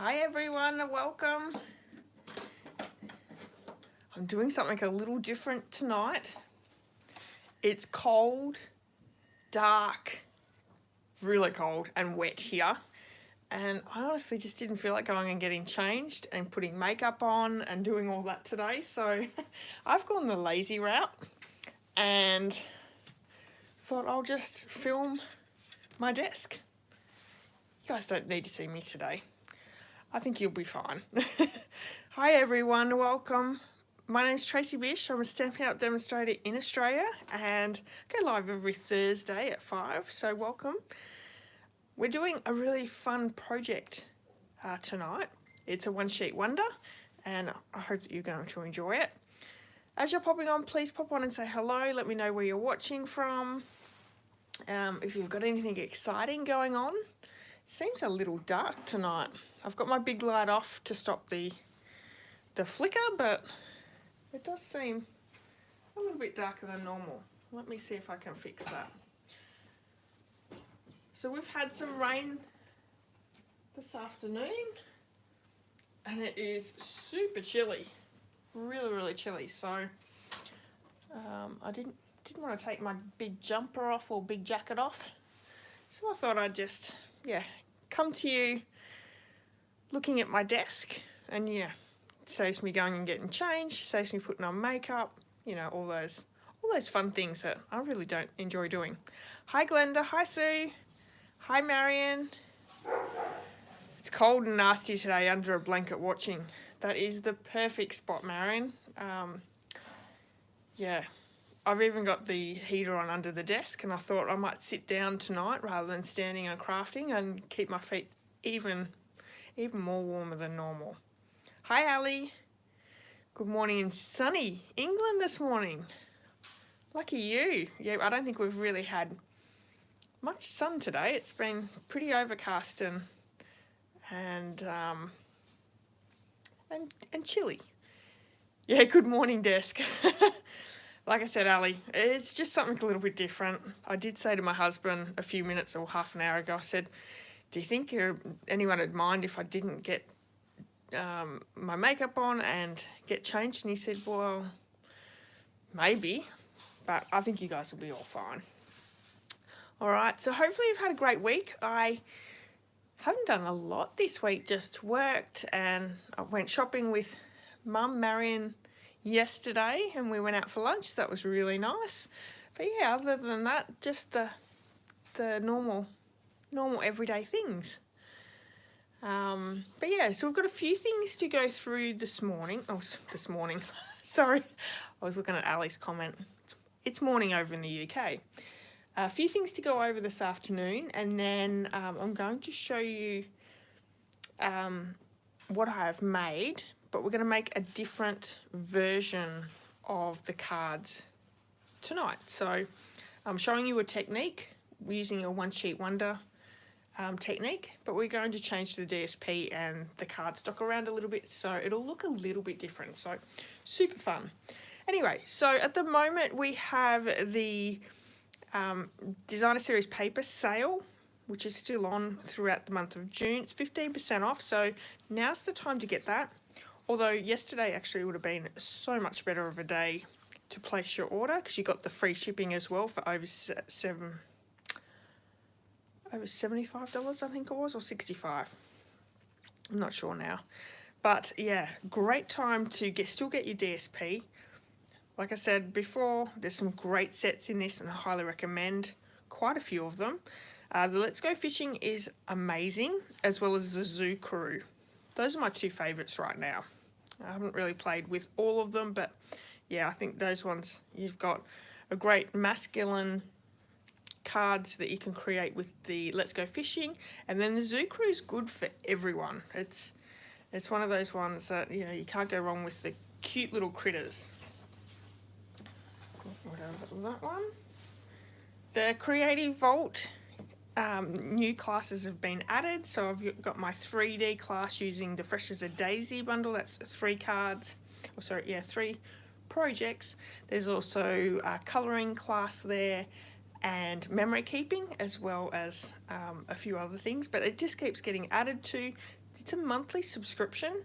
Hi everyone, welcome. I'm doing something a little different tonight. It's cold, dark, really cold and wet here. And I honestly just didn't feel like going and getting changed and putting makeup on and doing all that today. So I've gone the lazy route and thought I'll just film my desk. You guys don't need to see me today. I think you'll be fine. Hi everyone, welcome. My name's Tracy.bish. I'm a Stampin' Up demonstrator in Australia and go live every Thursday at 5, so welcome. We're doing a really fun project tonight. It's a one-sheet wonder and I hope that you're going to enjoy it. As you're popping on, please pop on and say hello. Let me know where you're watching from. If you've got anything exciting going on. Seems a little dark tonight. I've got my big light off to stop the flicker, but it does seem a little bit darker than normal. Let me see if I can fix that. So we've had some rain this afternoon and it is super chilly, really chilly. So I didn't want to take my big jumper off or big jacket off. So I thought I'd just, come to you looking at my desk and it saves me going and getting changed, saves me putting on makeup, you know, all those fun things that I really don't enjoy doing. Hi Glenda, hi Sue, hi Marion. It's cold and nasty today under a blanket watching. That is the perfect spot, Marion. I've even got the heater on under the desk and I thought I might sit down tonight rather than standing and crafting and keep my feet even more warmer than normal. Hi Ali. Good morning in sunny England this morning. Lucky you. Yeah, I don't think we've really had much sun today. It's been pretty overcast and chilly. Yeah, good morning desk. Like I said, Ali, it's just something a little bit different. I did say to my husband a few minutes or half an hour ago, I said, do you think anyone would mind if I didn't get my makeup on and get changed? And he said, well, maybe, but I think you guys will be all fine. All right, so hopefully you've had a great week. I haven't done a lot this week, just worked and I went shopping with Mum, Marion, yesterday and we went out for lunch. That was really nice. But yeah, other than that, just the normal everyday things. But yeah, so we've got a few things to go through this morning. Sorry, I was looking at Ali's comment. It's morning over in the UK. A few things to go over this afternoon and then I'm going to show you what I have made, but we're going to make a different version of the cards tonight. So I'm showing you a technique using a one-sheet wonder technique, but we're going to change the DSP and the cardstock around a little bit so it'll look a little bit different. So super fun. Anyway, so at the moment we have the Designer Series paper sale, which is still on throughout the month of June. It's 15% off, so now's the time to get that. Although yesterday actually would have been so much better of a day to place your order because you got the free shipping as well for over $75, I think it was, or $65. I'm not sure now. But yeah, great time to still get your DSP. Like I said before, there's some great sets in this and I highly recommend quite a few of them. The Let's Go Fishing is amazing, as well as the Zoo Crew. Those are my two favourites right now. I haven't really played with all of them, but yeah, I think those ones, you've got a great masculine cards that you can create with the Let's Go Fishing, and then the Zoo Crew is good for everyone. It's one of those ones that, you know, you can't go wrong with the cute little critters. Whatever that one. The Creative Vault. New classes have been added, so I've got my 3D class using the Fresh as a Daisy bundle. That's 3 cards, 3 projects. There's also a colouring class there and memory keeping, as well as a few other things, but it just keeps getting added to. it's a monthly subscription,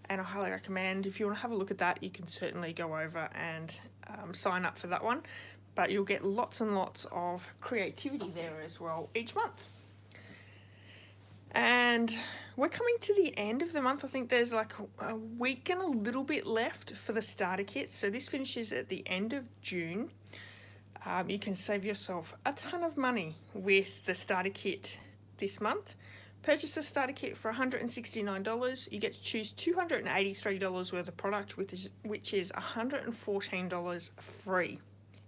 and I highly recommend, if you want to have a look at that, you can certainly go over and sign up for that one. But you'll get lots and lots of creativity there as well each month. And we're coming to the end of the month. I think there's like a week and a little bit left for the starter kit. So this finishes at the end of June. You can save yourself a ton of money with the starter kit this month. Purchase a starter kit for $169. You get to choose $283 worth of product, which is $114 free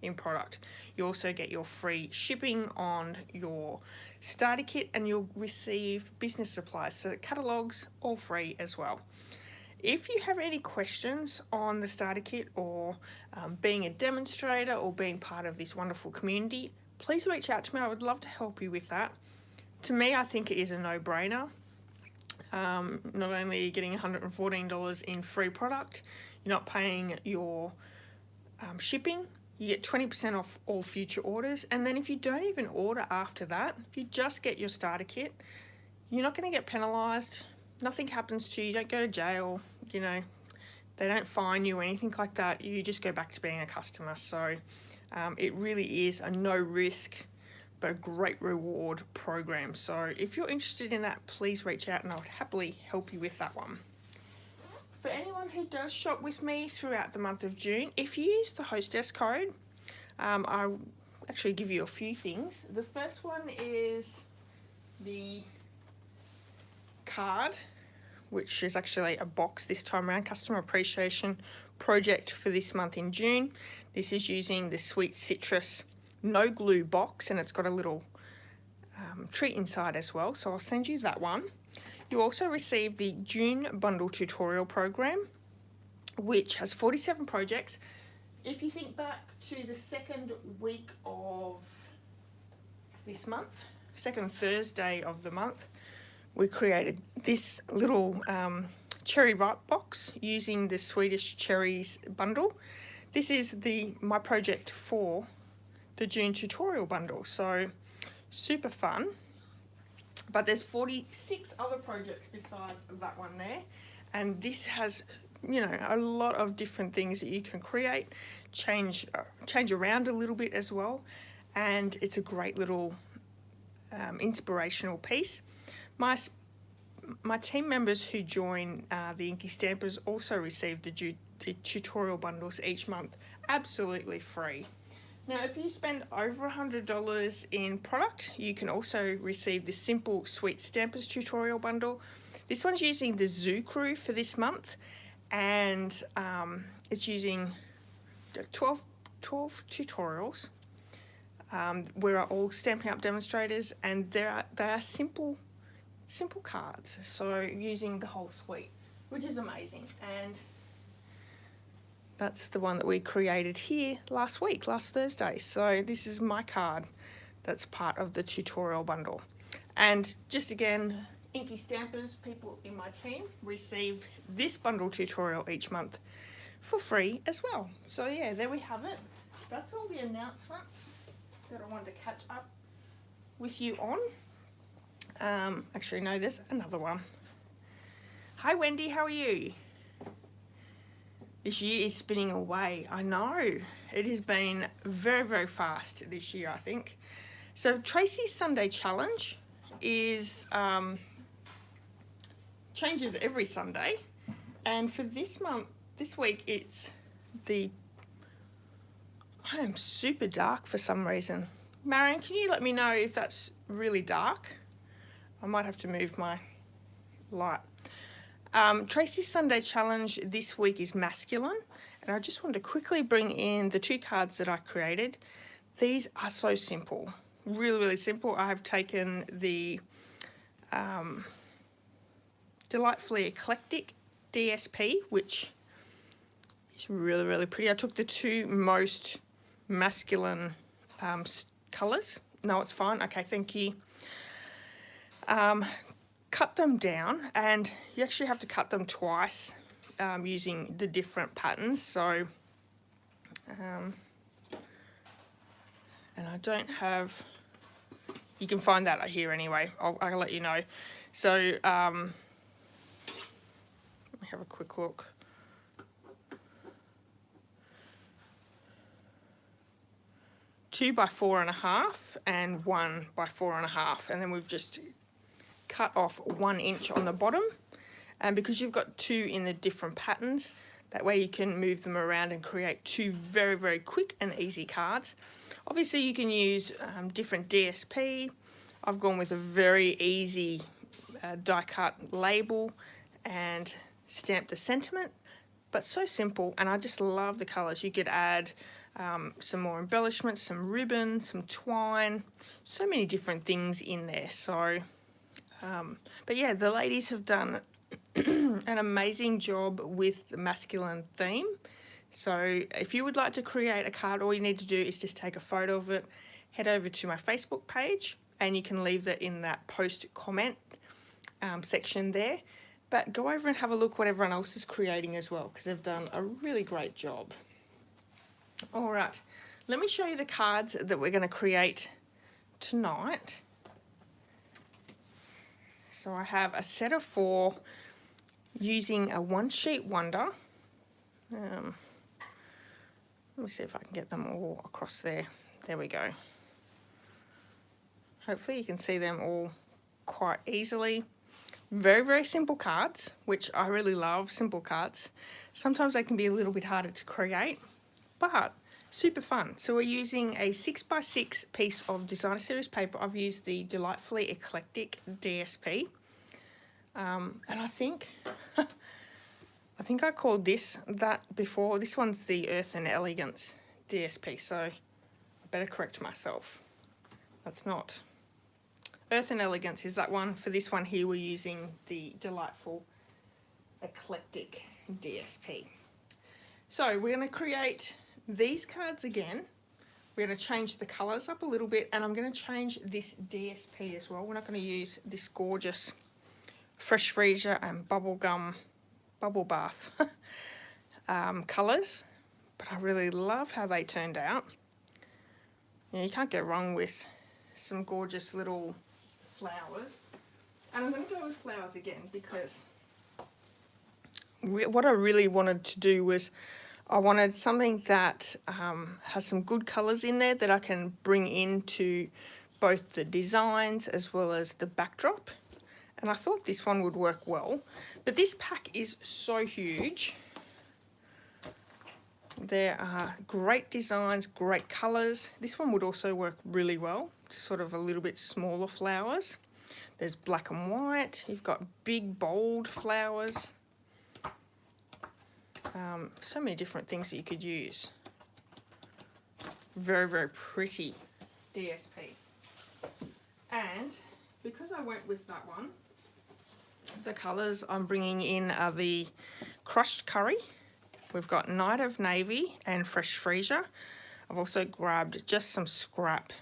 in product. You also get your free shipping on your starter kit, and you'll receive business supplies, so catalogs, all free as well. If you have any questions on the starter kit, or being a demonstrator, or being part of this wonderful community, please reach out to me. I would love to help you with that. To me, I think it is a no-brainer. Not only are you getting $114 in free product, you're not paying your shipping. You get 20% off all future orders, and then if you don't even order after that, if you just get your starter kit, you're not going to get penalised. Nothing happens to you. You don't go to jail. You know, they don't fine you or anything like that. You just go back to being a customer. So it really is a no risk but a great reward program. So if you're interested in that, please reach out and I would happily help you with that one. For anyone who does shop with me throughout the month of June, if you use the hostess code, I'll actually give you a few things. The first one is the card, which is actually a box this time around, customer appreciation project for this month in June. This is using the Sweet Citrus no glue box, and it's got a little treat inside as well, so I'll send you that one. You also receive the June Bundle Tutorial Program, which has 47 projects. If you think back to the second week of this month, second Thursday of the month, we created this little cherry ripe box using the Swedish cherries bundle. This is my project for the June tutorial bundle, so super fun. But there's 46 other projects besides that one there, and this has, you know, a lot of different things that you can create, change around a little bit as well, and it's a great little inspirational piece. My team members who join the INKY Stampers also receive the tutorial bundles each month, absolutely free. Now, if you spend over $100 in product, you can also receive the Simple Sweet Stampers tutorial bundle. This one's using the Zoo Crew for this month, and it's using 12 tutorials. We're all Stampin' Up demonstrators, and they are simple cards, so using the whole suite, which is amazing. And that's the one that we created here last Thursday. So this is my card that's part of the tutorial bundle. And just again, INKY Stampers, people in my team, receive this bundle tutorial each month for free as well. So yeah, there we have it. That's all the announcements that I wanted to catch up with you on. Actually, no, there's another one. Hi Wendy, how are you? This year is spinning away. I know. It has been very, very fast this year, I think. So Tracy's Sunday Challenge is changes every Sunday. And for this week, it's I am super dark for some reason. Marion, can you let me know if that's really dark? I might have to move my light. Tracy's Sunday Challenge this week is masculine, and I just wanted to quickly bring in the two cards that I created. These are so simple, really, really simple. I have taken the Delightfully Eclectic DSP, which is really, really pretty. I took the two most masculine colours. No, it's fine. Okay, thank you. Cut them down, and you actually have to cut them twice using the different patterns. So, and I don't have, you can find that here anyway. I'll let you know. So me have a quick look. Two by 4.5 and 1 by 4.5, and then we've just cut off 1 inch on the bottom. And because you've got 2 in the different patterns, that way you can move them around and create 2 very, very quick and easy cards. Obviously you can use different DSP. I've gone with a very easy die cut label and stamp the sentiment, but so simple, and I just love the colours. You could add some more embellishments, some ribbon, some twine, so many different things in there. So but yeah, the ladies have done an amazing job with the masculine theme. So if you would like to create a card, all you need to do is just take a photo of it, head over to my Facebook page, and you can leave that in that post comment section there. But go over and have a look what everyone else is creating as well, because they've done a really great job. All right, let me show you the cards that we're going to create tonight. So I have a set of 4 using a 1-sheet wonder. Let me see if I can get them all across there. There we go. Hopefully you can see them all quite easily. Very, very simple cards, which I really love, simple cards. Sometimes they can be a little bit harder to create, but super fun. So we're using a 6x6 piece of designer series paper. I've used the delightfully Eclectic DSP. And I think I called this that before. This one's the Earth and Elegance DSP, so I better correct myself. That's not. Earth and Elegance is that one. For this one here, we're using the delightful Eclectic DSP. So we're going to create these cards again. We're going to change the colours up a little bit, and I'm going to change this DSP as well. We're not going to use this gorgeous Fresh Freezer and Bubble Bath colours, but I really love how they turned out. Yeah, you can't go wrong with some gorgeous little flowers. And I'm going to go with flowers again because what I really wanted to do was I wanted something that has some good colours in there that I can bring into both the designs as well as the backdrop. And I thought this one would work well, but this pack is so huge. There are great designs, great colours. This one would also work really well, sort of a little bit smaller flowers. There's black and white, you've got big bold flowers. So many different things that you could use. Very, very pretty DSP. And because I went with that one, the colours I'm bringing in are the Crushed Curry. We've got Night of Navy and Fresh Freezer. I've also grabbed just some scrap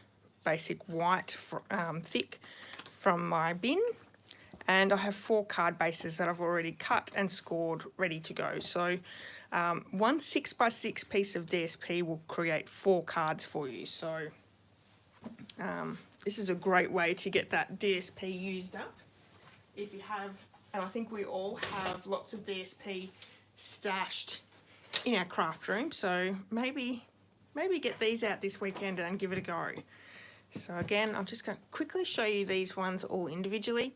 basic white thick from my bin. And I have 4 card bases that I've already cut and scored, ready to go. So one 6x6 piece of DSP will create 4 cards for you. So this is a great way to get that DSP used up. If you have, and I think we all have lots of DSP stashed in our craft room, so maybe get these out this weekend and give it a go. So again, I'm just going to quickly show you these ones all individually.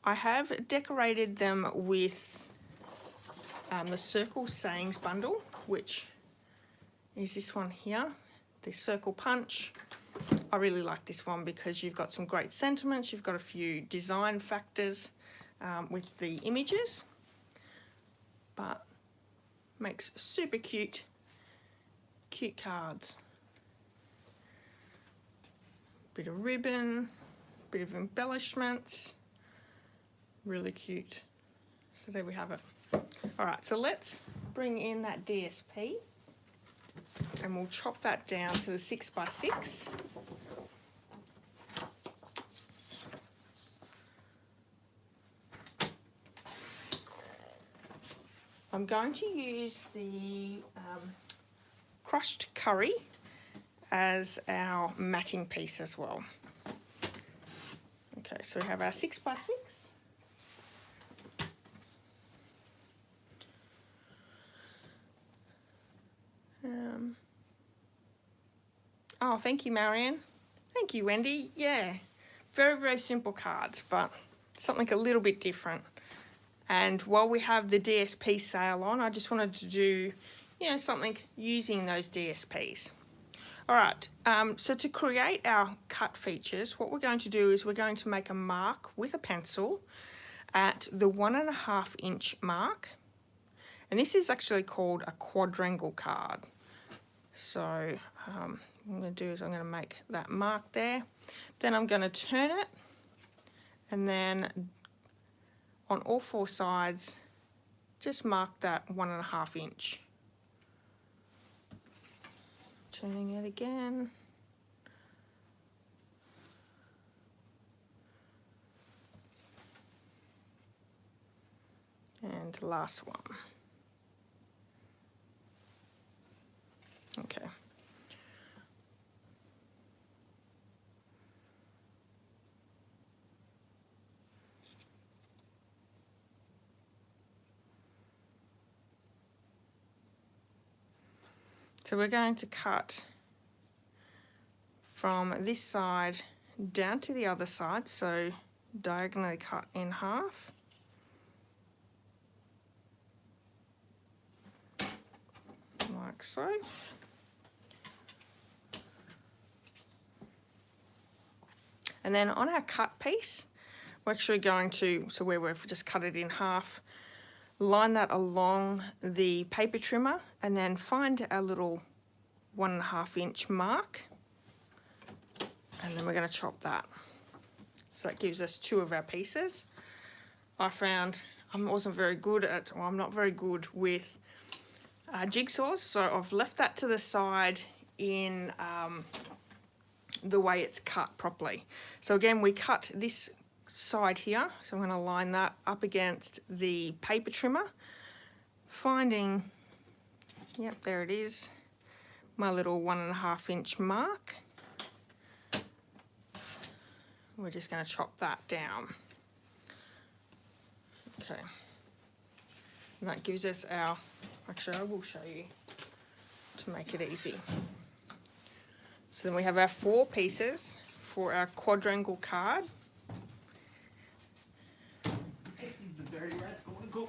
I have decorated them with the Circle Sayings bundle, which is this one here, the Circle Punch. I really like this one because you've got some great sentiments, you've got a few design factors with the images, but makes super cute cards. Bit of ribbon, bit of embellishments, really cute. So there we have it. All right, so let's bring in that DSP and we'll chop that down to the 6x6. I'm going to use the Crushed Curry as our matting piece as well. Okay, so we have our 6x6. Oh, thank you, Marion. Thank you, Wendy. Yeah, very, very simple cards, but something a little bit different. And while we have the DSP sale on, I just wanted to do, you know, something using those DSPs. All right, so to create our cut features, what we're going to do is we're going to make a mark with a pencil at the 1.5 inch mark. And this is actually called a quadrangle card. So what I'm going to do is I'm going to make that mark there. Then I'm going to turn it, and then on all 4 sides, just mark that 1.5 inch. Turning it again. And last one. Okay. So we're going to cut from this side down to the other side, so diagonally cut in half. Like so. And then on our cut piece, we're actually going to, so where we've just cut it in half, line that along the paper trimmer and then find our little 1.5 inch mark, and then we're going to chop that. So that gives us 2 of our pieces. I found I wasn't very good at, well, I'm not very good with jigsaws, so I've left that to the side in the way it's cut properly. So again, we cut this side here, so I'm going to line that up against the paper trimmer, finding, yep, there it is, my little 1.5 inch mark. We're just going to chop that down. Okay, and that gives us our, actually I will show you to make it easy. So then we have our 4 pieces for our quadrangle card. The dirty rat's going to go.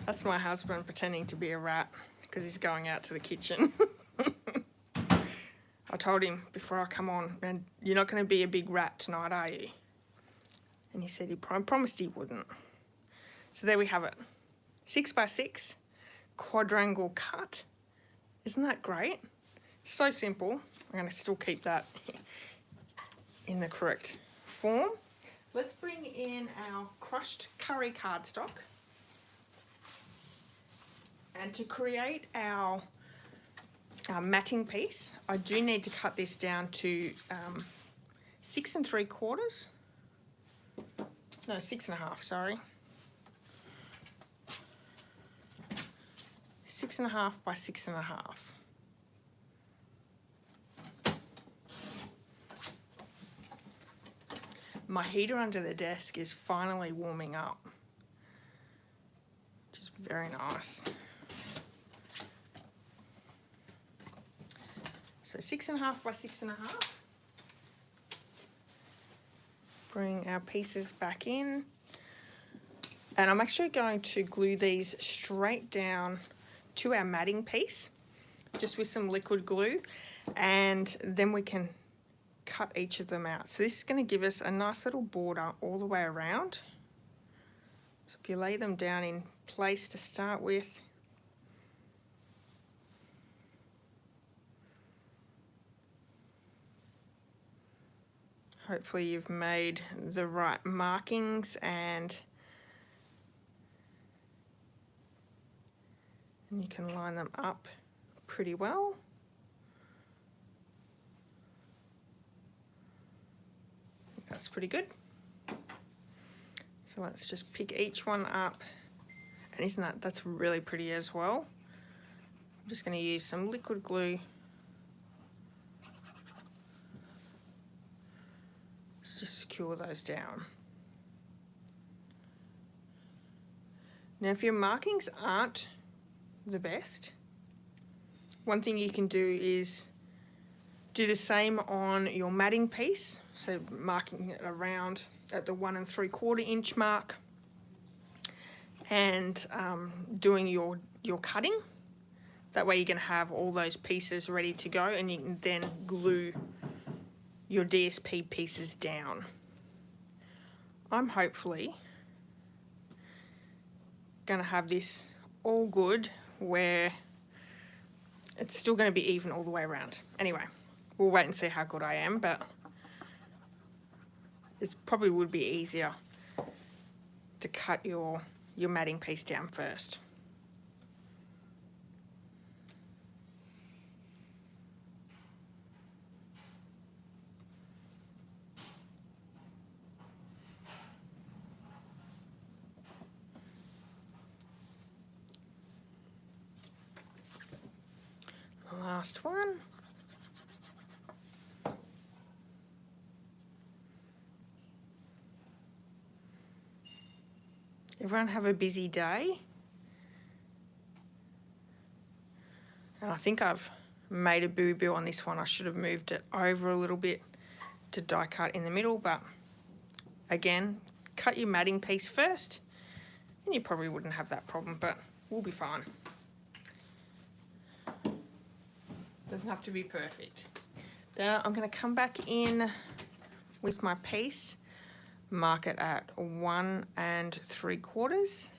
That's my husband pretending to be a rat because he's going out to the kitchen. I told him before I come on, and you're not going to be a big rat tonight, are you? And he said he promised he wouldn't. So there we have it. 6x6 quadrangle cut. Isn't that great? So simple. I'm going to still keep that in the correct form. Let's bring in our crushed curry cardstock. And to create our matting piece, I do need to cut this down to 6 3/4. No, 6.5, sorry. 6.5 by 6.5. My heater under the desk is finally warming up, which is very nice. So 6.5 by 6.5. Bring our pieces back in. And I'm actually going to glue these straight down to our matting piece, just with some liquid glue, and then we can cut each of them out. So this is going to give us a nice little border all the way around. So if you lay them down in place to start with, hopefully you've made the right markings and you can line them up pretty well. That's pretty good. So let's just pick each one up. And isn't that's really pretty as well. I'm just going to use some liquid glue to just secure those down. Now if your markings aren't the best, one thing you can do is Do the same on your matting piece, so marking it around at the 1 3/4 inch mark, and doing your cutting. That way you're going to have all those pieces ready to go, and you can then glue your DSP pieces down. I'm hopefully going to have this all good where it's still going to be even all the way around. Anyway, we'll wait and see how good I am, but it probably would be easier to cut your matting piece down first. Last one. Everyone have a busy day. And I think I've made a boo-boo on this one. I should have moved it over a little bit to die cut in the middle, but again, cut your matting piece first and you probably wouldn't have that problem, but we'll be fine. Doesn't have to be perfect. Then I'm going to come back in with my piece, mark it at 1 3/4.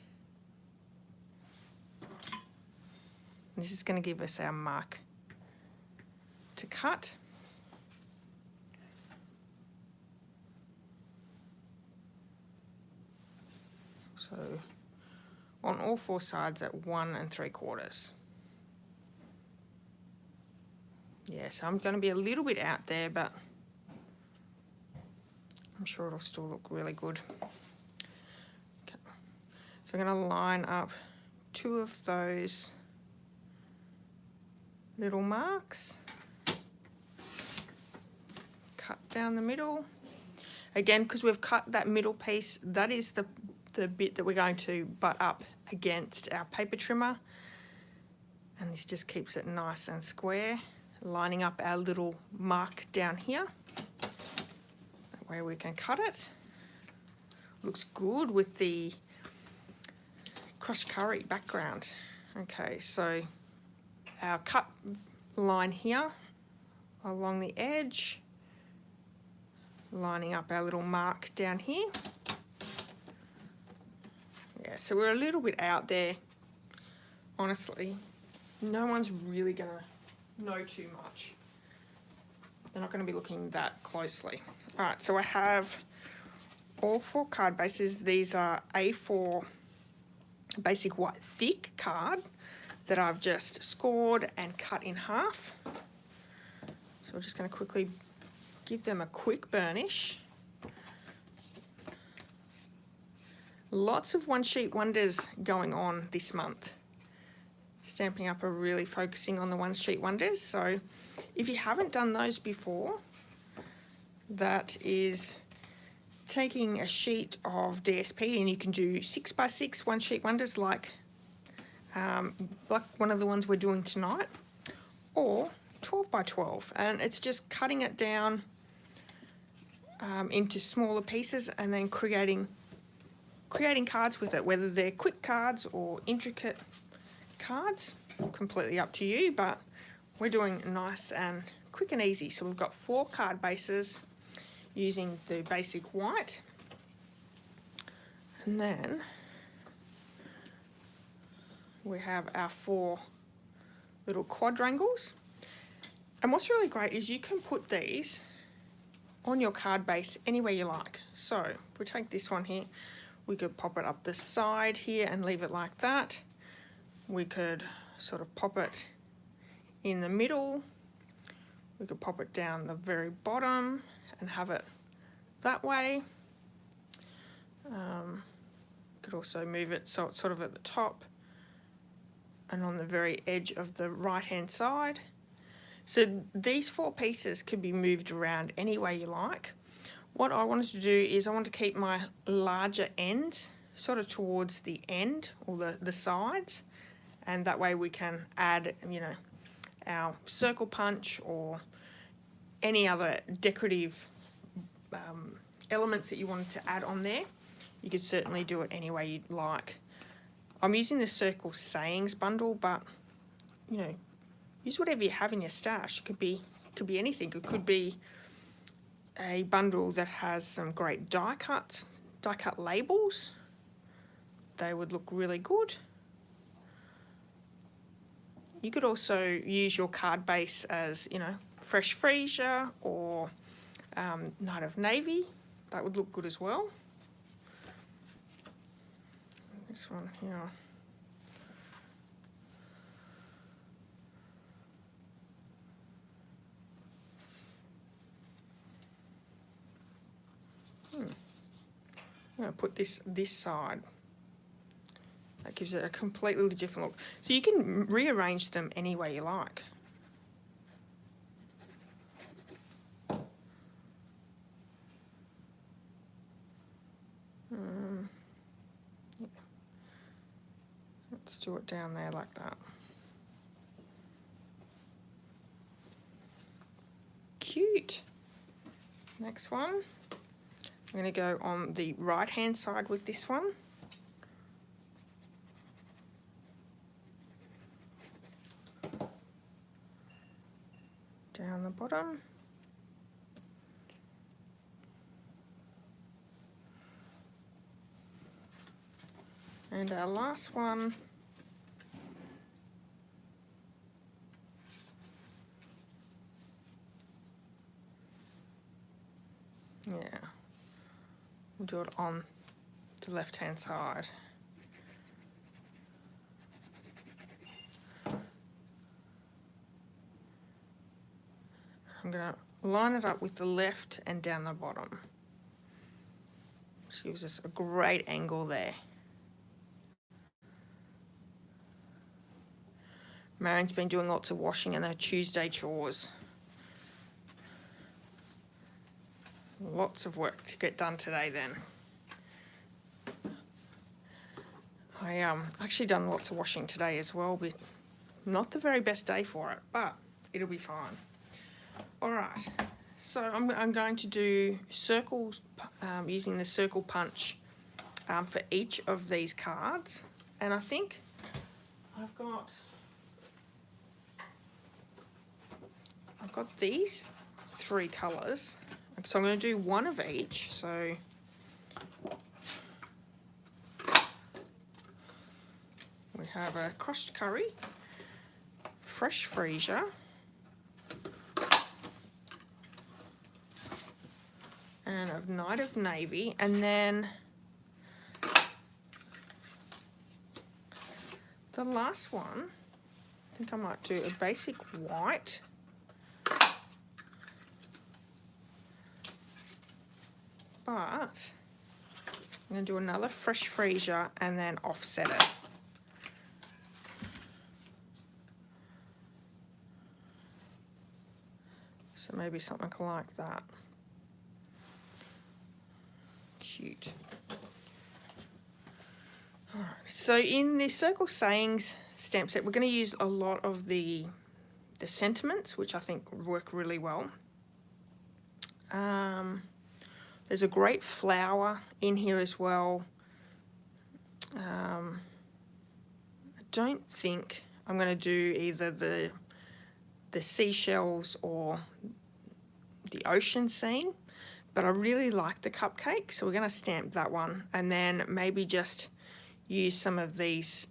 This is going to give us our mark to cut. So on all 4 sides at 1 3/4. Yeah, so I'm going to be a little bit out there, but I'm sure it'll still look really good. Okay. So I'm going to line up 2 of those little marks, cut down the middle. Again, because we've cut that middle piece, that is the bit that we're going to butt up against our paper trimmer, and this just keeps it nice and square, lining up our little mark down here. That way we can cut it. Looks good with the crushed curry background. Okay, so our cut line here along the edge, lining up our little mark down here. Yeah, so we're a little bit out there. Honestly, no one's really gonna know too much. They're not going to be looking that closely. All right, so I have all 4 card bases. These are A4 basic white thick card that I've just scored and cut in half. So we're just going to quickly give them a quick burnish. Lots of one sheet wonders going on this month. Stampin' Up are really focusing on the one sheet wonders, so if you haven't done those before, that is taking a sheet of DSP, and you can do 6x6 one sheet wonders like one of the ones we're doing tonight, or 12x12, and it's just cutting it down into smaller pieces and then creating cards with it, whether they're quick cards or intricate cards, completely up to you, but we're doing nice and quick and easy. So we've got 4 card bases using the basic white, and then we have our 4 little quadrangles. And what's really great is you can put these on your card base anywhere you like. So if we take this one here, we could pop it up the side here and leave it like that. We could sort of pop it in the middle. We could pop it down the very bottom and have it that way. Could also move it so it's sort of at the top and on the very edge of the right hand side. So these 4 pieces could be moved around any way you like. What I wanted to do is I want to keep my larger ends sort of towards the end or the sides, and that way we can add, you know, our circle punch or any other decorative elements that you wanted to add on there, you could certainly do it any way you'd like. I'm using the Circle Sayings bundle, but you know, use whatever you have in your stash. It could be anything. It could be a bundle that has some great die cut labels. They would look really good. You could also use your card base as, you know, Fresh Freesia or Night of Navy. That would look good as well. This one here. I'm going to put this side. That gives it a completely different look. So you can rearrange them any way you like. Yeah. Let's do it down there like that. Cute. Next one. I'm going to go on the right hand side with this one. Down the bottom. And our last one. Yeah. We'll do it on the left hand side. I'm going to line it up with the left and down the bottom. Which gives us a great angle there. Marion's been doing lots of washing in her Tuesday chores. Lots of work to get done today then. I actually done lots of washing today as well, but not the very best day for it, but it'll be fine. All right, so I'm going to do circles using the circle punch for each of these cards, and I think I've got these 3 colours. So I'm going to do one of each. So we have a crushed curry, Fresh Freesia, and a Night of Navy, and then the last one, I think I might do a basic white. But I'm going to do another Fresh Freesia and then offset it. So maybe something like that. Cute. Alright, so in the Circle Sayings stamp set, we're going to use a lot of the sentiments, which I think work really well. There's a great flower in here as well. I don't think I'm going to do either the seashells or the ocean scene, but I really like the cupcake, so we're going to stamp that one, and then maybe just use some of these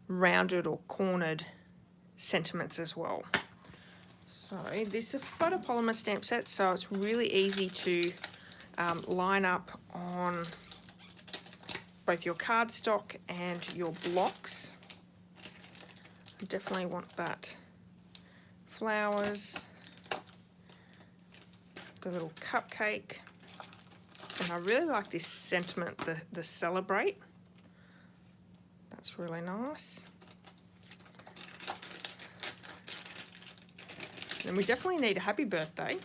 rounded or cornered sentiments as well. So this is a photopolymer stamp set, so it's really easy to line up on both your cardstock and your blocks. You definitely want that flowers, the little cupcake, and I really like this sentiment, the celebrate. That's really nice. And we definitely need a happy birthday.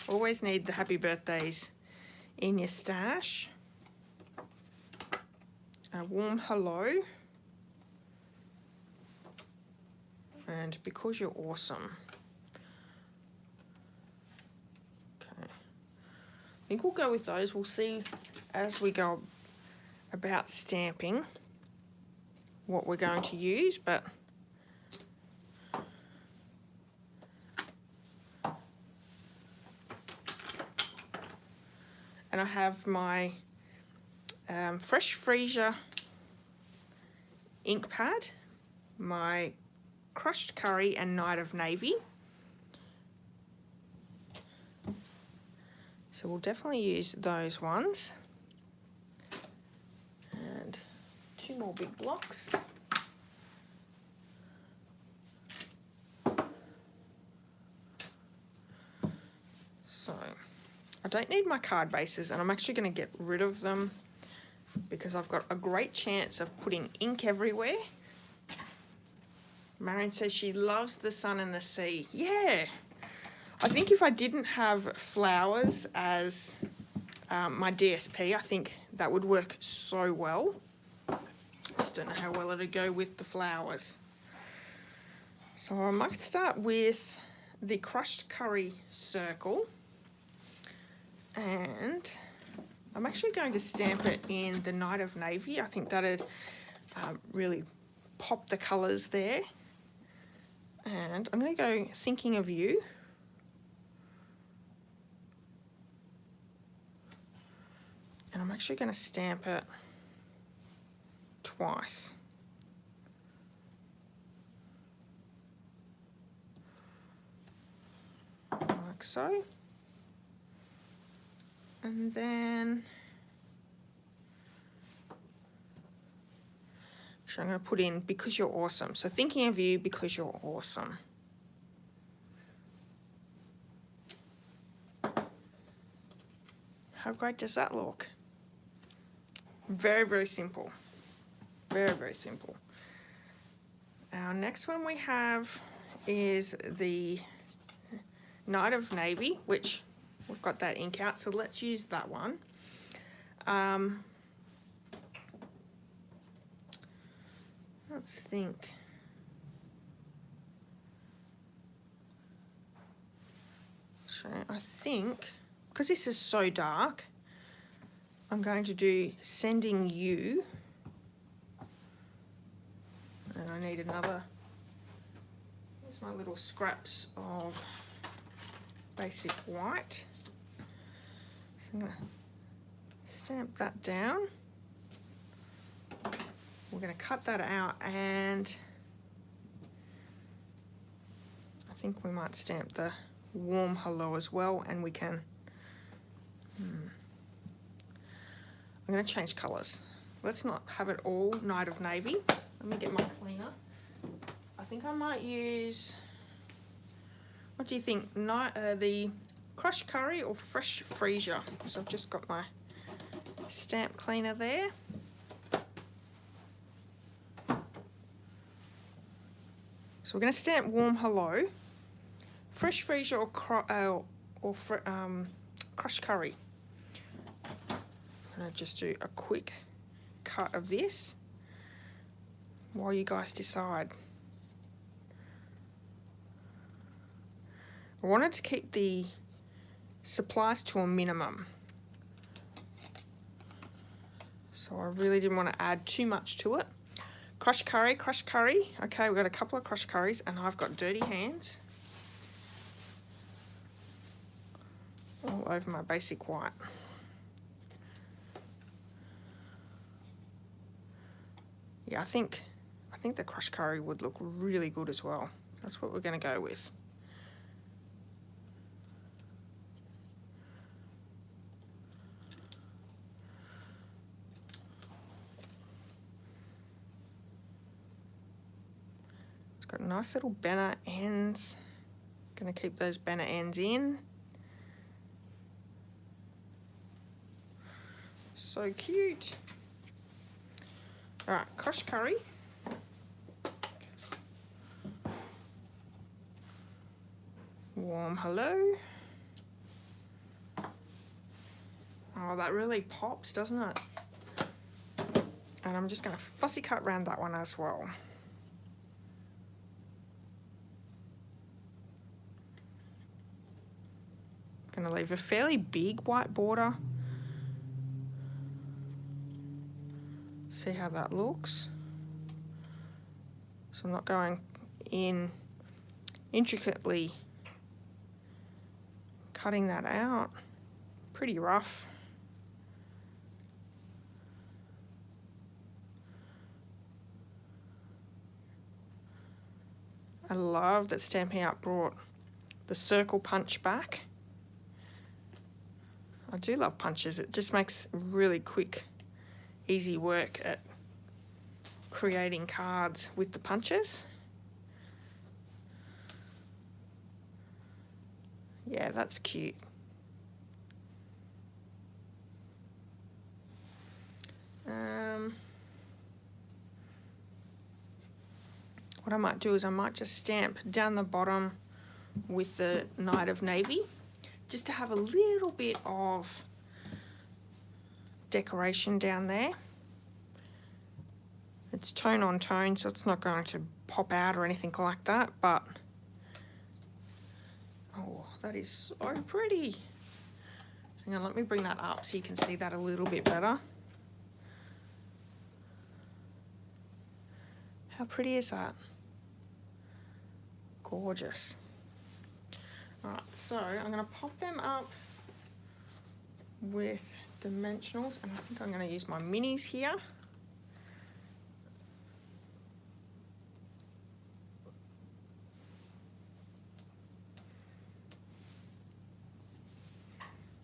Always need the happy birthdays in your stash. A warm hello. And because you're awesome. think we'll go with those. We'll see as we go about stamping what we're going to use, but and I have my Fresh Freesia ink pad, my Crushed Curry and Night of Navy. So we'll definitely use those ones. And 2 more big blocks. So I don't need my card bases, and I'm actually going to get rid of them because I've got a great chance of putting ink everywhere. Marion says she loves the sun and the sea. Yeah, I think if I didn't have flowers as my DSP, I think that would work so well. Just don't know how well it'd go with the flowers. So I might start with the Crushed Curry circle, and I'm actually going to stamp it in the Night of Navy. I think that'd really pop the colours there. And I'm going to go Thinking of You. And I'm actually going to stamp it twice. Like so. And then actually I'm going to put in Because You're Awesome. So Thinking of You, Because You're Awesome. How great does that look? Very, very simple. Very, very simple. Our next one we have is the Night of Navy, which we've got that ink out, so let's use that one. Let's think. So I think, because this is so dark, I'm going to do Sending You. And I need another, here's my little scraps of basic white. So I'm going to stamp that down. We're going to cut that out, and I think we might stamp the Warm Hello as well, and we can, I'm going to change colours. Let's not have it all Night of Navy. Let me get my cleaner. I think I might use, what do you think, the Crushed Curry or Fresh Freesia? So I've just got my stamp cleaner there. So we're going to stamp Warm Hello, Fresh Freesia or Crushed Curry. I'm going to just do a quick cut of this while you guys decide. I wanted to keep the supplies to a minimum, so I really didn't want to add too much to it. Crushed curry, crushed curry. Okay, we've got a couple of crushed curries, and I've got dirty hands all over my basic white. Yeah, I think the crushed curry would look really good as well. That's what we're going to go with. It's got nice little banner ends. Going to keep those banner ends in. So cute. All right, crushed curry. Warm Hello. Oh, that really pops, doesn't it? And I'm just going to fussy cut around that one as well. going to leave a fairly big white border. See how that looks. So I'm not going in intricately cutting that out. Pretty rough. I love that Stampin' Up brought the circle punch back. I do love punches. It just makes really quick, easy work at creating cards with the punches. Yeah, that's cute. What I might do is I might just stamp down the bottom with the Knight of Navy, just to have a little bit of decoration down there. It's tone on tone, so it's not going to pop out or anything like that, but oh, that is so pretty. Hang on, let me bring that up so you can see that a little bit better. How pretty is that? Gorgeous. Alright, so I'm going to pop them up with dimensionals, and I think I'm going to use my minis here.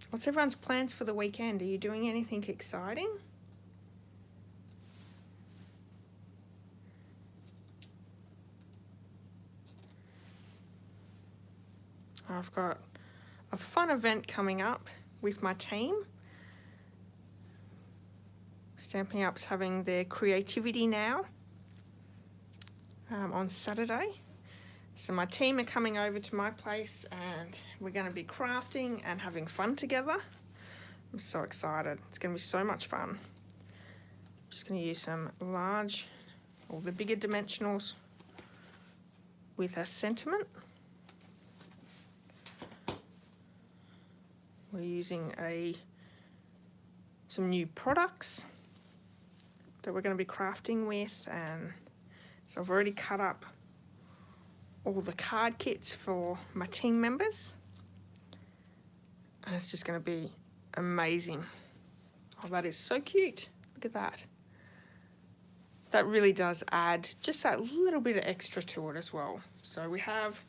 What's everyone's plans for the weekend? Are you doing anything exciting? I've got a fun event coming up with my team. Stampin' Up's having their creativity now on Saturday. So my team are coming over to my place and we're going to be crafting and having fun together. I'm so excited. It's going to be so much fun. Just going to use some large, or the bigger dimensionals with a sentiment. We're using some new products that we're going to be crafting with, and so I've already cut up all the card kits for my team members, and it's just going to be amazing. Oh, that is so cute. Look at that. That really does add just that little bit of extra to it as well. So we have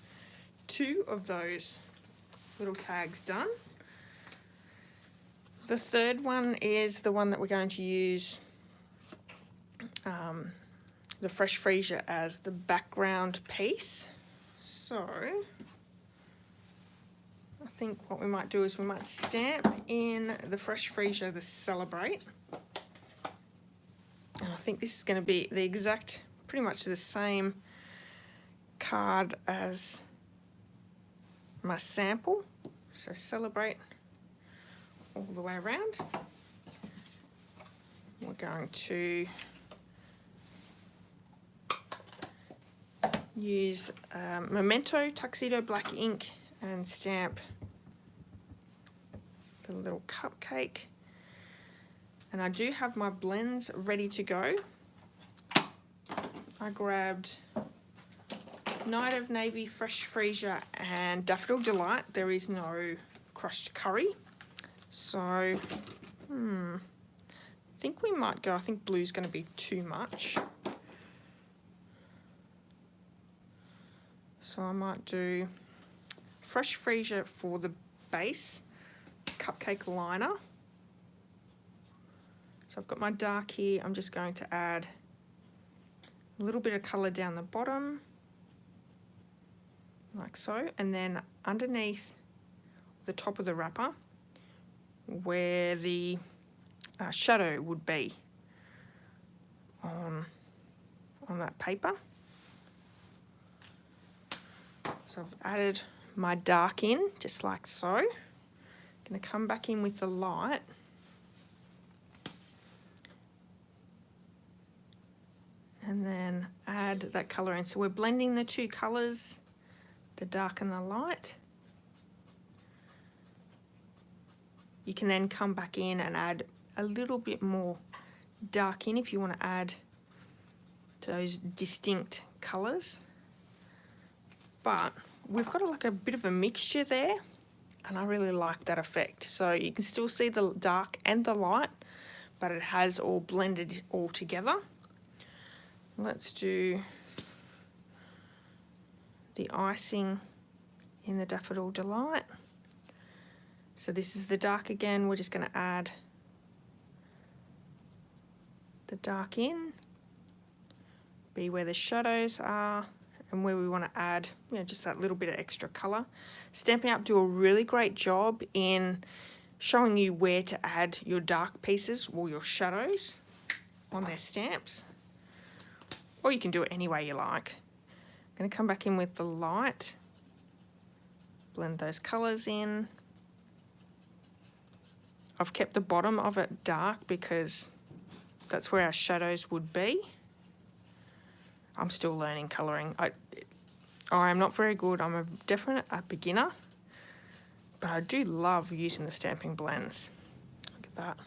2 of those little tags done. The third one is the one that we're going to use the Fresh Freesia as the background piece. So I think what we might do is we might stamp in the Fresh Freesia the Celebrate. And I think this is going to be the exact, pretty much the same card as my sample. So Celebrate all the way around. We're going to use Memento Tuxedo Black ink and stamp the little cupcake. And I do have my blends ready to go. I grabbed Knight of Navy, Fresh Freesia and Daffodil Delight. There is no crushed curry. So, I think we might go, I think blue's going to be too much. So I might do Fresh Freesia for the base cupcake liner. So I've got my dark here. I'm just going to add a little bit of colour down the bottom, like so, and then underneath the top of the wrapper, where the shadow would be on that paper. So I've added my dark in, just like so. I'm going to come back in with the light. And then add that colour in. So we're blending the 2 colours, the dark and the light. You can then come back in and add a little bit more dark in if you want to add those distinct colours. But we've got like a bit of a mixture there, and I really like that effect. So you can still see the dark and the light, but it has all blended all together. Let's do the icing in the Daffodil Delight. So this is the dark again. We're just going to add the dark in, be where the shadows are, and where we want to add, you know, just that little bit of extra colour. Stampin' Up! Do a really great job in showing you where to add your dark pieces or your shadows on their stamps. Or you can do it any way you like. I'm going to come back in with the light, blend those colours in. I've kept the bottom of it dark because that's where our shadows would be. I'm still learning colouring. I am not very good. I'm a definite beginner, but I do love using the stamping blends. Look at that.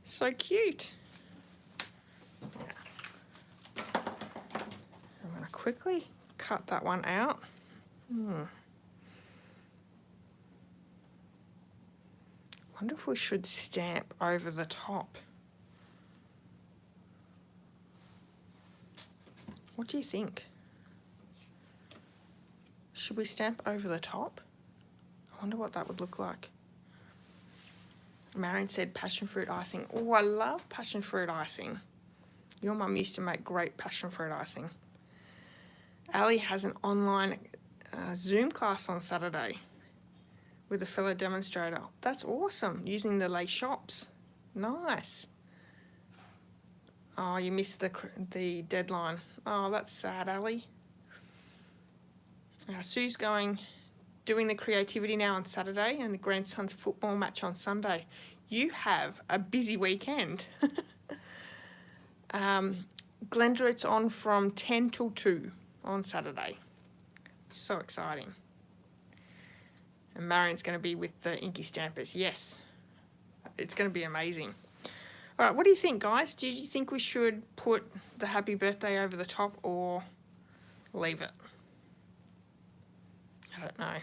So cute. Yeah. I'm going to quickly cut that one out. Wonder if we should stamp over the top. What do you think? Should we stamp over the top? I wonder what that would look like. Marion said passion fruit icing. Oh, I love passion fruit icing. Your mum used to make great passion fruit icing. Ali has an online Zoom class on Saturday with a fellow demonstrator. That's awesome, using the Les Shops. Nice. Oh, you missed the deadline. Oh, that's sad, Ali. Sue's doing the creativity now on Saturday and the grandson's football match on Sunday. You have a busy weekend. Glenda, it's on from 10 till 2 on Saturday. So exciting. And Marion's going to be with the INKY stampers. Yes, it's going to be amazing. All right, what do you think, guys? Do you think we should put the happy birthday over the top or leave it? I don't know.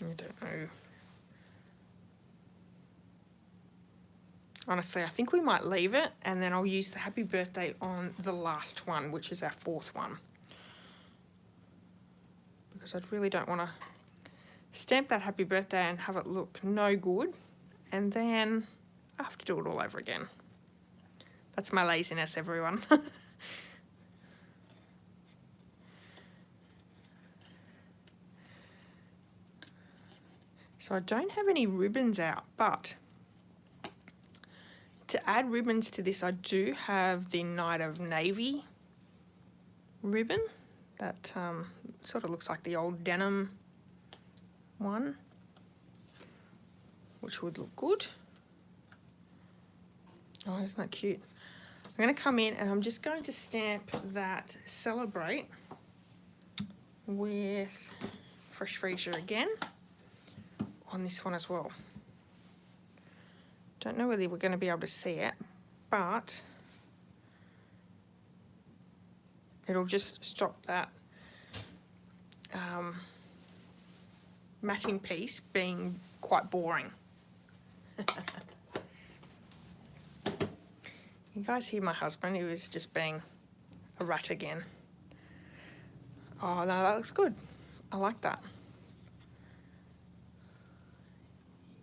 I don't know. Honestly, I think we might leave it, and then I'll use the happy birthday on the last one, which is our fourth one. Because I really don't want to stamp that happy birthday and have it look no good, and then I have to do it all over again. That's my laziness, everyone. So I don't have any ribbons out, but to add ribbons to this, I do have the Night of Navy ribbon that sort of looks like the old denim one, which would look good. Oh, isn't that cute? I'm going to come in and I'm just going to stamp that Celebrate with Fresh Freesia again on this one as well. Don't know whether we're going to be able to see it, but it'll just stop that matting piece being quite boring. You guys hear my husband? He was just being a rat again. Oh, no, that looks good. I like that.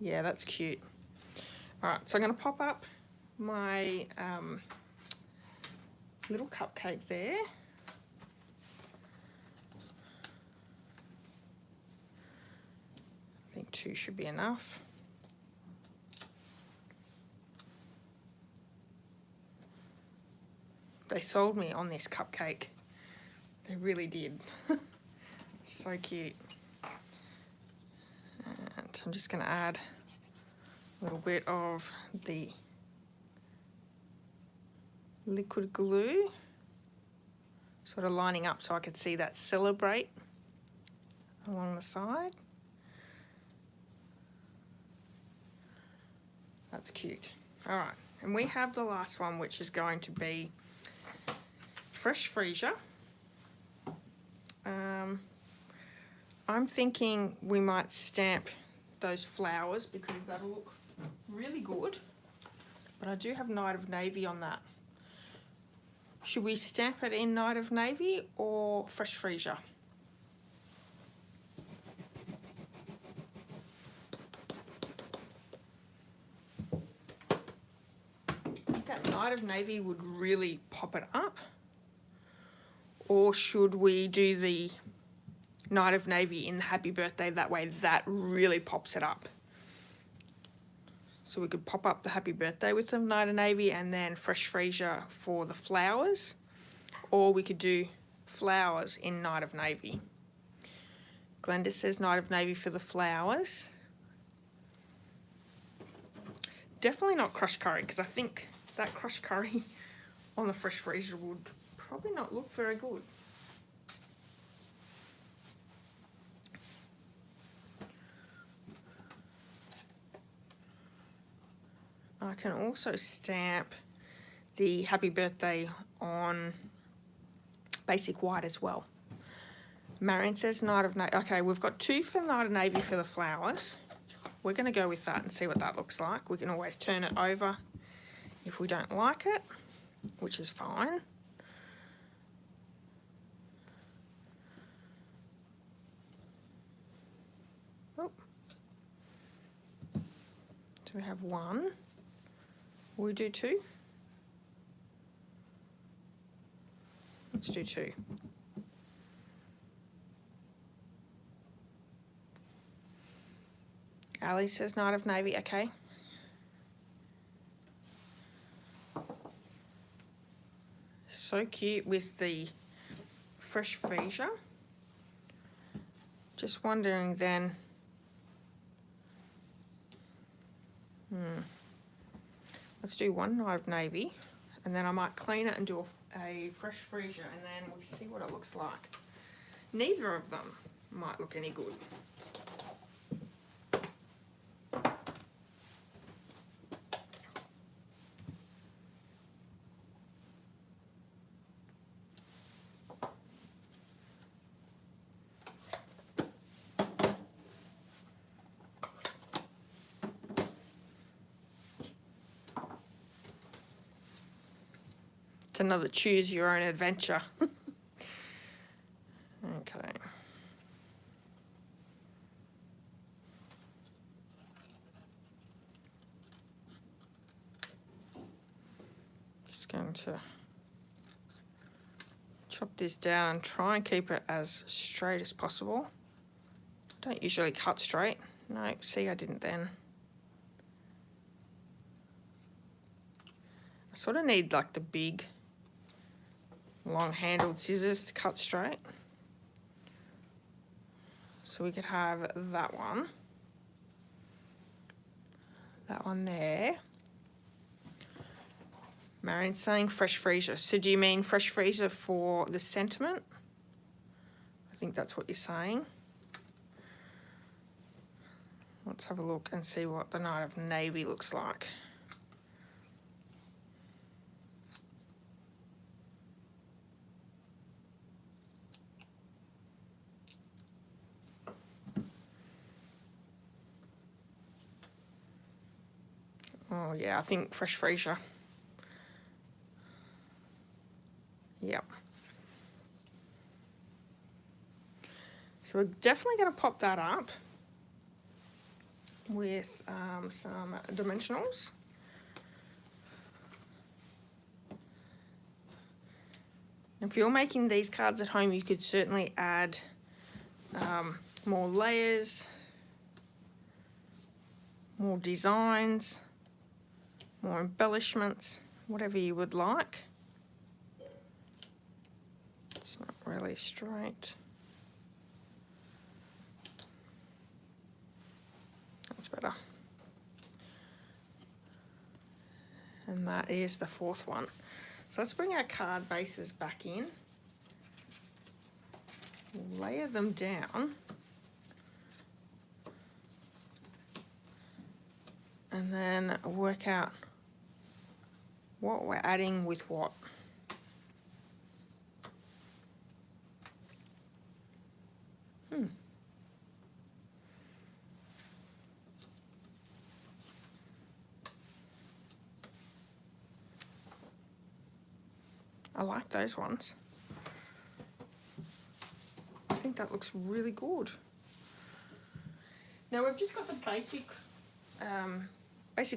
Yeah, that's cute. All right, so I'm going to pop up my little cupcake there. I think 2 should be enough. They sold me on this cupcake. They really did. So cute. And I'm just going to add a little bit of the liquid glue, sort of lining up so I could see that Celebrate along the side. That's cute. All right, and we have the last one, which is going to be fresh freesia. I'm thinking we might stamp those flowers because that'll look really good. But I do have Night of Navy on that. Should we stamp it in Night of Navy or fresh freesia? I think that Night of Navy would really pop it up. Or should we do the Night of Navy in the Happy Birthday? That way that really pops it up. So we could pop up the Happy Birthday with the Night of Navy and then fresh freesia for the flowers. Or we could do flowers in Night of Navy. Glenda says Night of Navy for the flowers. Definitely not crushed curry, because I think that crushed curry on the fresh freesia would probably not look very good. I can also stamp the Happy Birthday on basic white as well. Marion says Night of Navy. Okay, we've got 2 for Night of Navy for the flowers. We're going to go with that and see what that looks like. We can always turn it over if we don't like it, which is fine. Oh. Do we have 1? Will we do 2? Let's do 2. Ali says Night of Navy, okay. So cute with the fresh freesia. Just wondering then. Let's do 1 Night of Navy, and then I might clean it and do a fresh freesia, and then we see what it looks like. Neither of them might look any good. Another choose your own adventure. Okay. Just going to chop this down and try and keep it as straight as possible. Don't usually cut straight. No, see, I didn't then. I sort of need like the big long-handled scissors to cut straight. So we could have that one there. Marion's saying fresh freesia. So do you mean fresh freesia for the sentiment? I think that's what you're saying. Let's have a look and see what the Night of Navy looks like. Oh yeah, I think fresh freesia. Yep. So we're definitely going to pop that up with some dimensionals. If you're making these cards at home, you could certainly add more layers, more designs, more embellishments, whatever you would like. It's not really straight. That's better. And that is the 4th one. So let's bring our card bases back in. We'll layer them down. and then work out what we're adding with what. I like those ones. I think that looks really good. Now we've just got the basic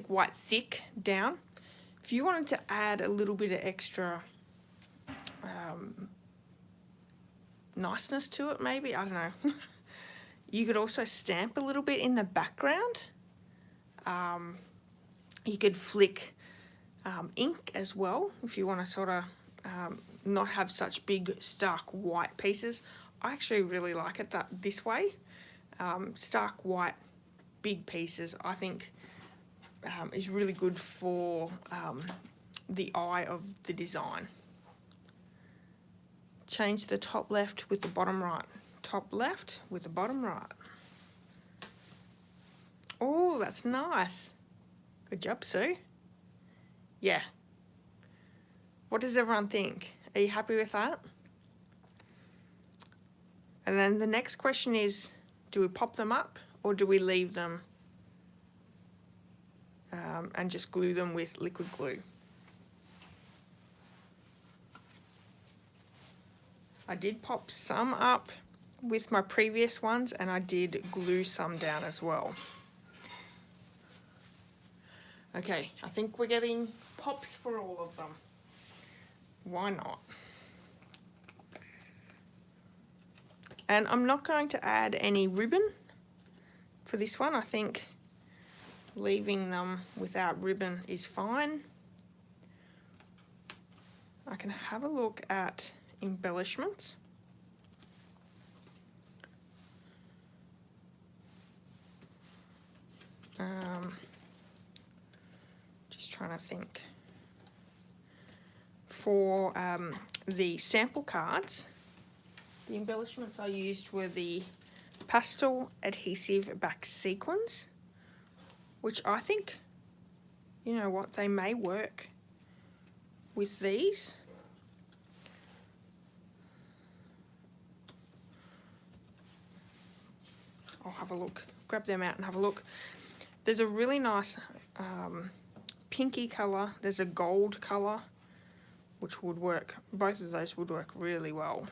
white thick down. If you wanted to add a little bit of extra niceness to it, maybe, I don't know. You could also stamp a little bit in the background. You could flick ink as well if you want to sort of not have such big stark white pieces. I actually really like it this way. Stark white big pieces, I think, is really good for the eye of the design. Change the top left with the bottom right. Top left with the bottom right. Oh, that's nice. Good job, Sue. Yeah. What does everyone think? Are you happy with that? And then the next question is, do we pop them up or do we leave them and just glue them with liquid glue? I did pop some up with my previous ones and I did glue some down as well. Okay, I think we're getting pops for all of them. Why not? And I'm not going to add any ribbon for this one. I think leaving them without ribbon is fine. I can have a look at embellishments. Just trying to think. For the sample cards, the embellishments I used were the pastel adhesive back sequins, which I think, you know what, they may work with these. I'll have a look, grab them out and have a look. There's a really nice pinky colour, there's a gold colour, which would work, both of those would work really well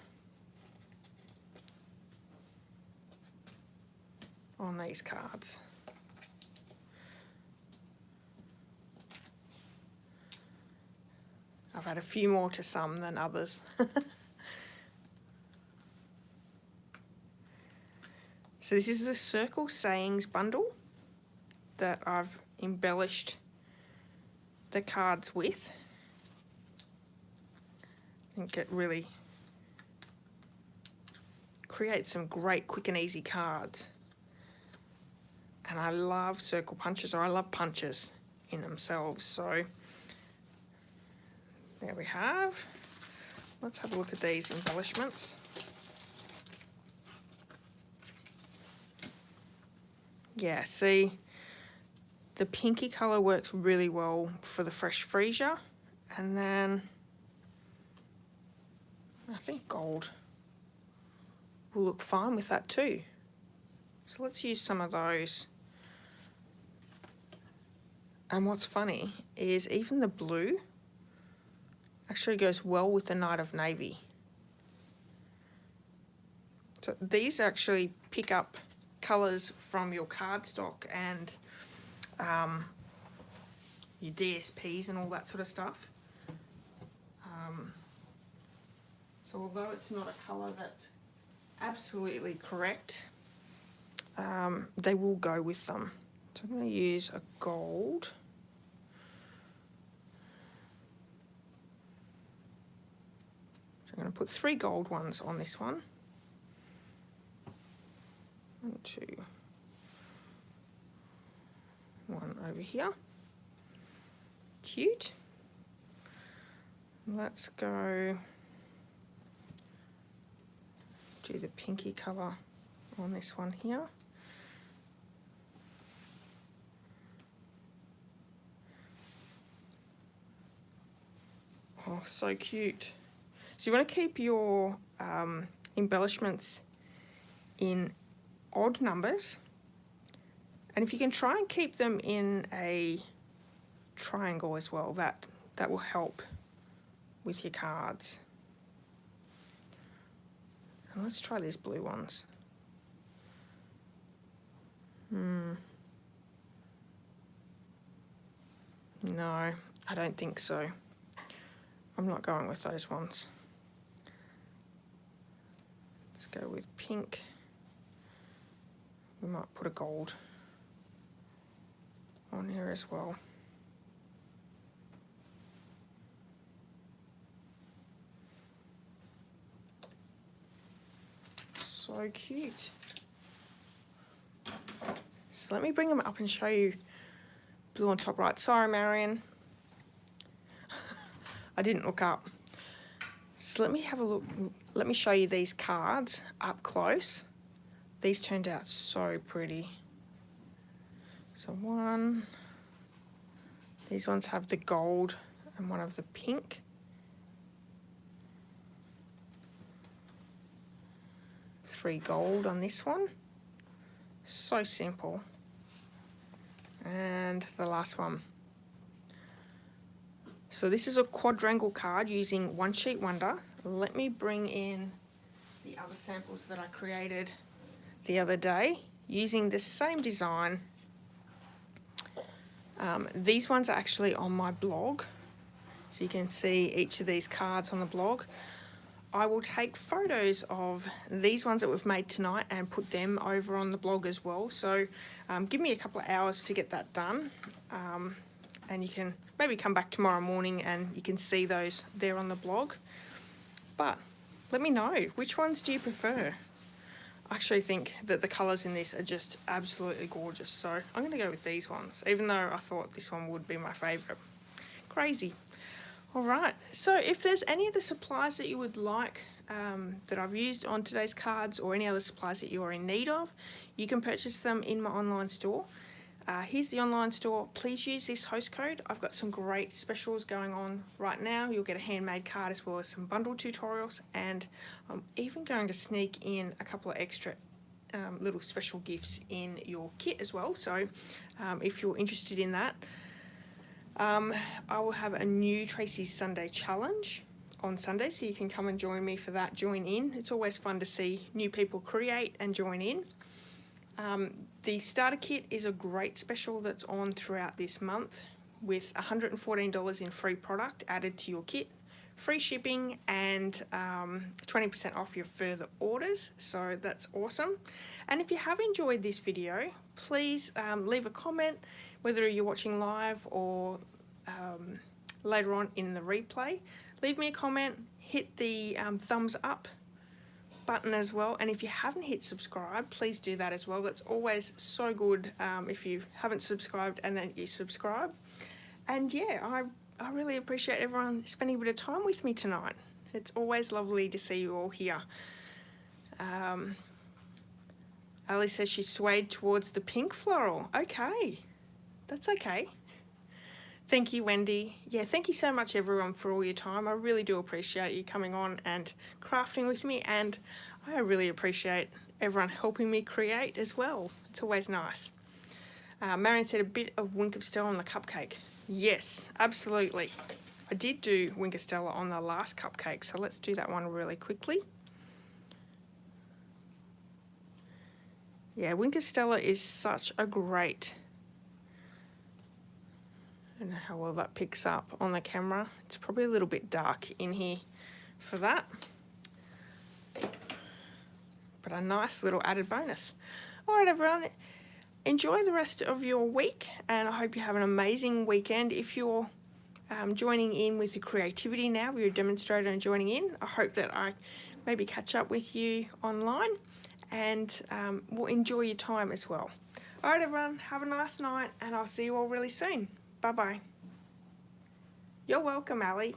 on these cards. I've had a few more to some than others. So this is the Circle Sayings bundle that I've embellished the cards with. I think it really creates some great quick and easy cards. And I love circle punches, or I love punches in themselves. So there we have. Let's have a look at these embellishments. Yeah, see, the pinky colour works really well for the Fresh Freesia, and then I think gold will look fine with that too. So let's use some of those. And what's funny is even the blue actually goes well with the Night of Navy. So these actually pick up colours from your cardstock and your DSPs and all that sort of stuff. So although it's not a colour that's absolutely correct, they will go with them. So I'm going to use a gold. So I'm going to put 3 gold ones on this one. 1, 2, 1 over here. Cute. Let's go do the pinky colour on this one here. Oh, so cute. So you want to keep your embellishments in odd numbers, and if you can try and keep them in a triangle as well, that will help with your cards. And let's try these blue ones. No, I don't think so. I'm not going with those ones. Let's go with pink. We might put a gold on here as well. So cute. So let me bring them up and show you blue on top right. Sorry, Marion. I didn't look up. So let me have a look. Let me show you these cards up close. These turned out so pretty. So one, these ones have the gold and one of the pink. Three gold on this one. So simple. And the last one. So this is a quadrangle card using One Sheet Wonder. Let me bring in the other samples that I created the other day using the same design. These ones are actually on my blog, so you can see each of these cards on the blog. I will take photos of these ones that we've made tonight and put them over on the blog as well. So give me a couple of hours to get that done. And you can maybe come back tomorrow morning and you can see those there on the blog. But let me know, which ones do you prefer? I actually think that the colours in this are just absolutely gorgeous. So I'm going to go with these ones, even though I thought this one would be my favourite. Crazy. All right, so if there's any of the supplies that you would like that I've used on today's cards, or any other supplies that you are in need of, you can purchase them in my online store. Here's the online store. Please use this host code. I've got some great specials going on right now. You'll get a handmade card as well as some bundle tutorials, and I'm even going to sneak in a couple of extra little special gifts in your kit as well. So if you're interested in that, I will have a new Tracy's Sunday challenge on Sunday, so you can come and join me for that. Join in. It's always fun to see new people create and join in. The starter kit is a great special that's on throughout this month, with $114 in free product added to your kit, free shipping, and 20% off your further orders. So that's awesome. And if you have enjoyed this video, please leave a comment, whether you're watching live or later on in the replay. Leave me a comment, hit the thumbs up button as well, and if you haven't hit subscribe, please do that as well. That's always so good if you haven't subscribed and then you subscribe. And yeah, I really appreciate everyone spending a bit of time with me tonight. It's always lovely to see you all here. Ali says she swayed towards the pink floral. Okay, that's okay. Thank you, Wendy. Yeah, thank you so much, everyone, for all your time. I really do appreciate you coming on and crafting with me, and I really appreciate everyone helping me create as well. It's always nice. Marion said a bit of Wink of Stella on the cupcake. Yes, absolutely. I did do Wink of Stella on the last cupcake, so let's do that one really quickly. Yeah, Wink of Stella is such a great... I don't know how well that picks up on the camera. It's probably a little bit dark in here for that. But a nice little added bonus. All right, everyone. Enjoy the rest of your week, and I hope you have an amazing weekend. If you're joining in with your creativity now, you're a demonstrator and joining in, I hope that I maybe catch up with you online, and we'll enjoy your time as well. All right, everyone. Have a nice night, and I'll see you all really soon. Bye-bye. You're welcome, Ali.